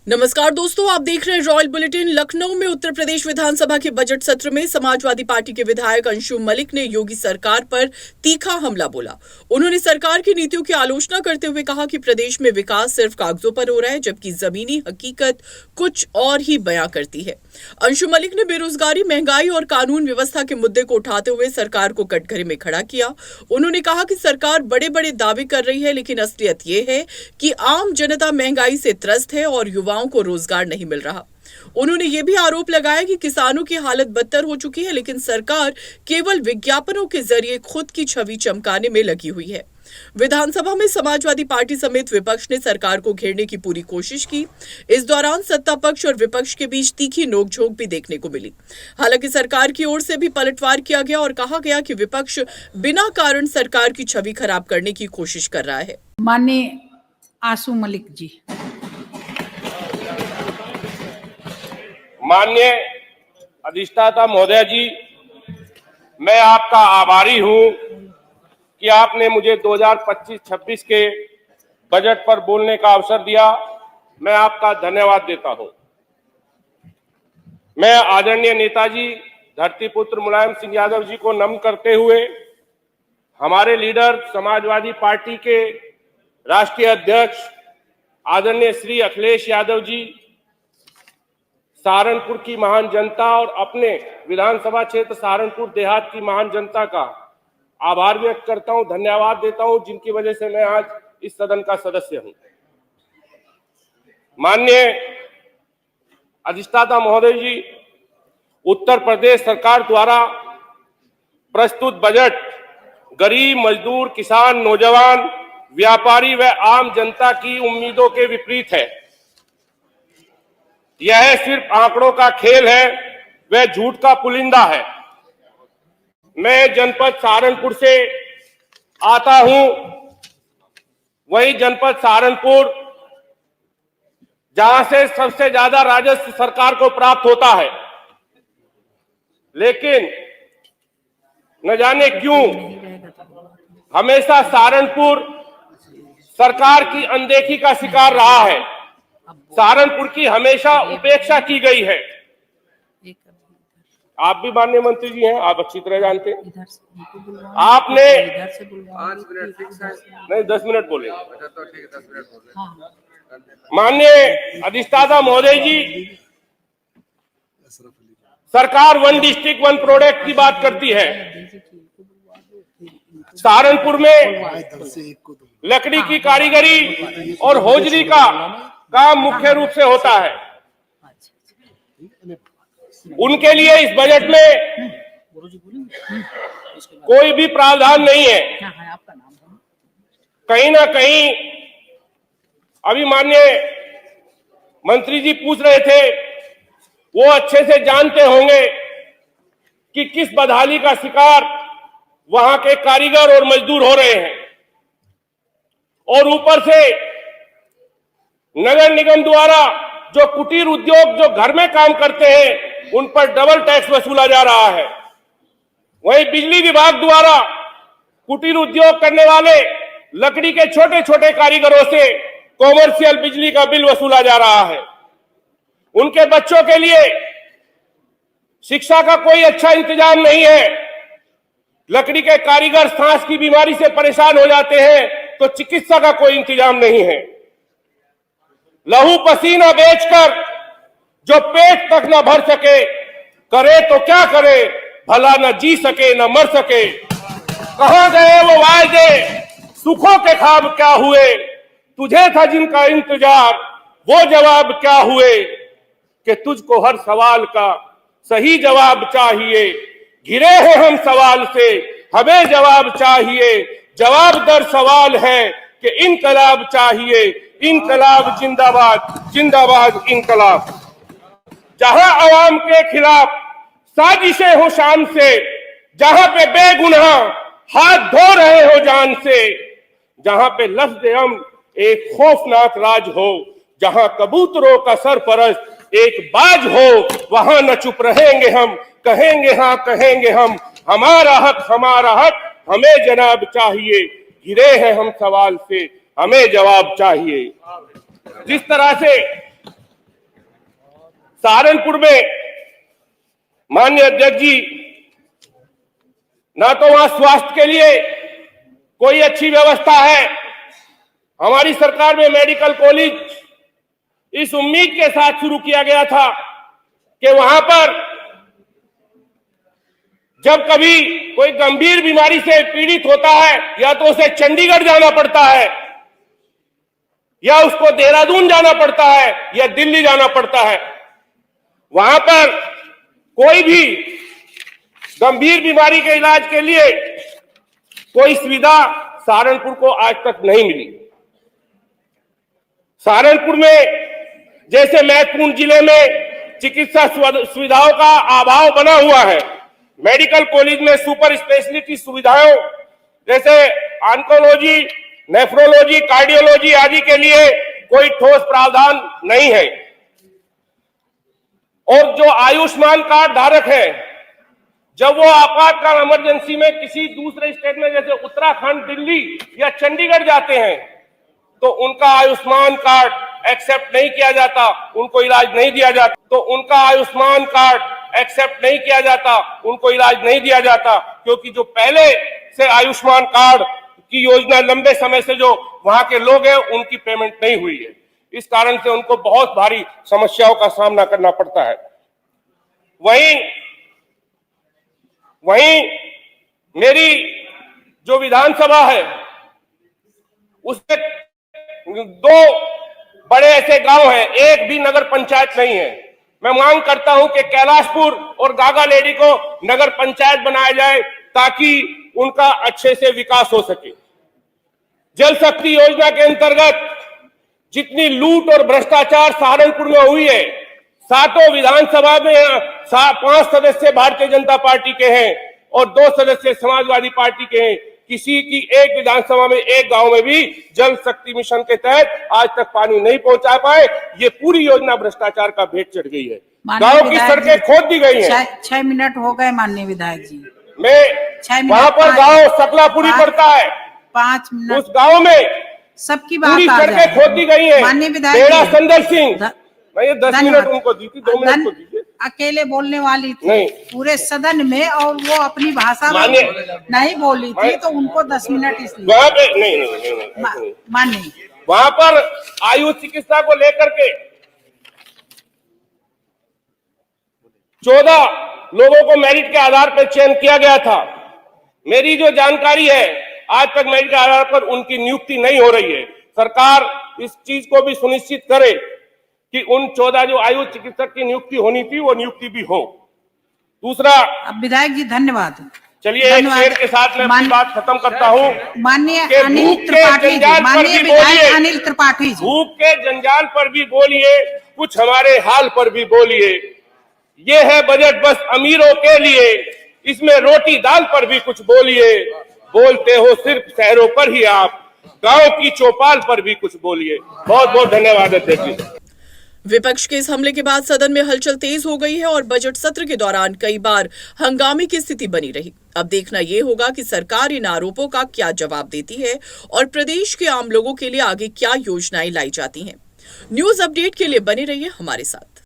नमस्कार दोस्तों, आप देख रहे हैं रॉयल बुलेटिन। लखनऊ में उत्तर प्रदेश विधानसभा के बजट सत्र में समाजवादी पार्टी के विधायक अंशु मलिक ने योगी सरकार पर तीखा हमला बोला। उन्होंने सरकार की नीतियों की आलोचना करते हुए कहा कि प्रदेश में विकास सिर्फ कागजों पर हो रहा है, जबकि जमीनी हकीकत कुछ और ही बयां करती है। अंशु मलिक ने बेरोजगारी, महंगाई और कानून व्यवस्था के मुद्दे को उठाते हुए सरकार को कटघरे में खड़ा किया। उन्होंने कहा कि सरकार बड़े बड़े दावे कर रही है, लेकिन असलियत ये है कि आम जनता महंगाई से त्रस्त है और युवाओं को रोजगार नहीं मिल रहा। उन्होंने ये भी आरोप लगाया कि किसानों की हालत बदतर हो चुकी है, लेकिन सरकार केवल विज्ञापनों के जरिए खुद की छवि चमकाने में लगी हुई है। विधानसभा में समाजवादी पार्टी समेत विपक्ष ने सरकार को घेरने की पूरी कोशिश की। इस दौरान सत्ता पक्ष और विपक्ष के बीच तीखी नोकझोंक भी देखने को मिली। हालांकि सरकार की ओर से भी पलटवार किया गया और कहा गया कि विपक्ष बिना कारण सरकार की छवि खराब करने की कोशिश कर रहा है। माननीय आंसू मलिक जी। माननीय अधिष्ठाता महोदय जी, मैं आपका आभारी हूं कि आपने मुझे 2025-26 के बजट पर बोलने का अवसर दिया। मैं आपका धन्यवाद देता हूं। मैं आदरणीय नेताजी धरतीपुत्र मुलायम सिंह यादव जी को नमन करते हुए हमारे लीडर समाजवादी पार्टी के राष्ट्रीय अध्यक्ष आदरणीय श्री अखिलेश यादव जी, सहारनपुर की महान जनता और अपने विधानसभा क्षेत्र सहारनपुर देहात की महान जनता का आभार व्यक्त करता हूं, धन्यवाद देता हूं, जिनकी वजह से मैं आज इस सदन का सदस्य हूं। माननीय अधिष्ठाता महोदय जी, उत्तर प्रदेश सरकार द्वारा प्रस्तुत बजट गरीब, मजदूर, किसान, नौजवान, व्यापारी व आम जनता की उम्मीदों के विपरीत है। यह सिर्फ आंकड़ों का खेल है, वह झूठ का पुलिंदा है। मैं जनपद सहारनपुर से आता हूं। वही जनपद सहारनपुर जहां से सबसे ज्यादा राजस्व सरकार को प्राप्त होता है, लेकिन न जाने क्यों हमेशा सहारनपुर सरकार की अनदेखी का शिकार रहा है। सहारनपुर की हमेशा उपेक्षा की गई है। आप भी माननीय मंत्री जी हैं, आप अच्छी तरह जानते हैं। आपने 5 मिनट फिक्स है, नहीं 10 मिनट बोले। 10 मिनट बोले। माननीय अधिष्ठाता महोदय जी, सरकार वन डिस्ट्रिक्ट वन प्रोडक्ट की बात करती है। सहारनपुर में लकड़ी की कारीगरी और होजरी का काम मुख्य रूप से होता है। उनके लिए इस बजट में कोई भी प्रावधान नहीं है। कहीं ना कहीं अभी माननीय मंत्री जी पूछ रहे थे, वो अच्छे से जानते होंगे कि किस बदहाली का शिकार वहां के कारीगर और मजदूर हो रहे हैं। और ऊपर से नगर निगम द्वारा जो कुटीर उद्योग जो घर में काम करते हैं, उन पर डबल टैक्स वसूला जा रहा है। वहीं बिजली विभाग द्वारा कुटीर उद्योग करने वाले लकड़ी के छोटे छोटे कारीगरों से कॉमर्शियल बिजली का बिल वसूला जा रहा है। उनके बच्चों के लिए शिक्षा का कोई अच्छा इंतजाम नहीं है। लकड़ी के कारीगर सांस की बीमारी से परेशान हो जाते हैं तो चिकित्सा का कोई इंतजाम नहीं है। लहू पसीना बेचकर जो पेट तक न भर सके, करे तो क्या करे, भला न जी सके न मर सके। कहां गए वो वायदे, सुखों के ख्वाब क्या हुए, तुझे था जिनका इंतजार, वो जवाब क्या हुए, कि तुझको हर सवाल का सही जवाब चाहिए। घिरे हैं हम सवाल से, हमें जवाब चाहिए। जवाब दर सवाल है कि इनकलाब चाहिए। इनकलाब जिंदाबाद, जिंदाबाद इनकलाब। जहां आवाम के खिलाफ साजिशें हो शान से, जहां पे बेगुनाह हाथ धो रहे हो जान से, जहां पे लफ्ज़ अम्न एक खौफनाक राज हो, जहां कबूतरों का सरपरस्त एक बाज हो, वहां न चुप रहेंगे हम, कहेंगे हाँ कहेंगे हम। हमारा हक, हमारा हक हमें जनाब चाहिए। घिरे हैं हम सवाल से, हमें जवाब चाहिए। जिस तरह से सहारनपुर में माननीय अध्यक्ष जी, ना तो वहां स्वास्थ्य के लिए कोई अच्छी व्यवस्था है। हमारी सरकार में मेडिकल कॉलेज इस उम्मीद के साथ शुरू किया गया था कि वहां पर जब कभी कोई गंभीर बीमारी से पीड़ित होता है, या तो उसे चंडीगढ़ जाना पड़ता है, या उसको देहरादून जाना पड़ता है, या दिल्ली जाना पड़ता है। वहां पर कोई भी गंभीर बीमारी के इलाज के लिए कोई सुविधा सहारनपुर को आज तक नहीं मिली। सहारनपुर में जैसे महत्वपूर्ण जिले में चिकित्सा सुविधाओं का अभाव बना हुआ है, मेडिकल कॉलेज में सुपर स्पेशलिटी सुविधाओं जैसे ऑन्कोलॉजी, नेफ्रोलॉजी, कार्डियोलॉजी आदि के लिए कोई ठोस प्रावधान नहीं है। और जो आयुष्मान कार्ड धारक है, जब वो आपातकाल इमरजेंसी में किसी दूसरे स्टेट में जैसे उत्तराखंड, दिल्ली या चंडीगढ़ जाते हैं, तो उनका आयुष्मान कार्ड एक्सेप्ट नहीं किया जाता, उनको इलाज नहीं दिया जाता। तो उनका आयुष्मान कार्ड एक्सेप्ट नहीं किया जाता, उनको इलाज नहीं दिया जाता, क्योंकि जो पहले से आयुष्मान कार्ड की योजना लंबे समय से जो वहां के लोग हैं, उनकी पेमेंट नहीं हुई है। इस कारण से उनको बहुत भारी समस्याओं का सामना करना पड़ता है। वहीं मेरी जो विधानसभा है, उसमें 2 बड़े ऐसे गांव हैं, एक भी नगर पंचायत नहीं है। मैं मांग करता हूं कि कैलाशपुर और गागालेडी को नगर पंचायत बनाया जाए, ताकि उनका अच्छे से विकास हो सके। जल शक्ति योजना के अंतर्गत जितनी लूट और भ्रष्टाचार सहारनपुर में हुई है, 7 विधानसभा में 5 सदस्य भारतीय जनता पार्टी के हैं और 2 सदस्य समाजवादी पार्टी के हैं। किसी की एक विधानसभा में, एक गांव में भी जल शक्ति मिशन के तहत आज तक पानी नहीं पहुंचा पाए। ये पूरी योजना भ्रष्टाचार का भेंट चढ़ गई है। गांव की सड़कें खोद दी गई हैं। 6 मिनट हो गए माननीय विधायक जी। मैं वहां पर गांव सकलापुरी पड़ता है, 5 मिनट उस गांव में सबकी बात पूरी सड़कें खोद दी गई है। माननीय विधायक बेड़ा संदर सिंह, मैं ये 10 मिनट उनको दी थी, 2 मिनट को दीजिए। अकेले बोलने वाली थी नहीं, पूरे सदन में, और वो अपनी भाषा में नहीं बोली थी, तो उनको 10 मिनट इसलिए वहां पे नहीं माननीय वहां पर आयुष चिकित्सा को लेकर के 14 लोगों को मेरिट के आधार पर चयन किया गया था। मेरी जो जानकारी है, आज तक मेरिट के आधार पर उनकी नियुक्ति नहीं हो रही है। सरकार इस चीज को भी सुनिश्चित करे कि उन 14 जो आयुष चिकित्सक की नियुक्ति होनी थी, वो नियुक्ति भी हो। दूसरा, अब विधायक जी धन्यवाद। चलिए एक शेर के साथ मैं अपनी बात खत्म करता हूँ। माननीय अनिल त्रिपाठी जी, माननीय विधायक अनिल त्रिपाठी जी, भूख के जंजाल पर भी बोलिए, कुछ हमारे हाल पर भी बोलिए। ये है बजट बस अमीरों के लिए, इसमें रोटी दाल पर भी कुछ बोलिए। बोलते हो सिर्फ शहरों पर ही आप, गांव की चौपाल पर भी कुछ बोलिए। बहुत बहुत धन्यवाद अध्यक्ष जी। विपक्ष के इस हमले के बाद सदन में हलचल तेज हो गई है और बजट सत्र के दौरान कई बार हंगामे की स्थिति बनी रही। अब देखना यह होगा कि सरकार इन आरोपों का क्या जवाब देती है और प्रदेश के आम लोगों के लिए आगे क्या योजनाएं लाई जाती हैं। न्यूज अपडेट के लिए बने रहिए हमारे साथ।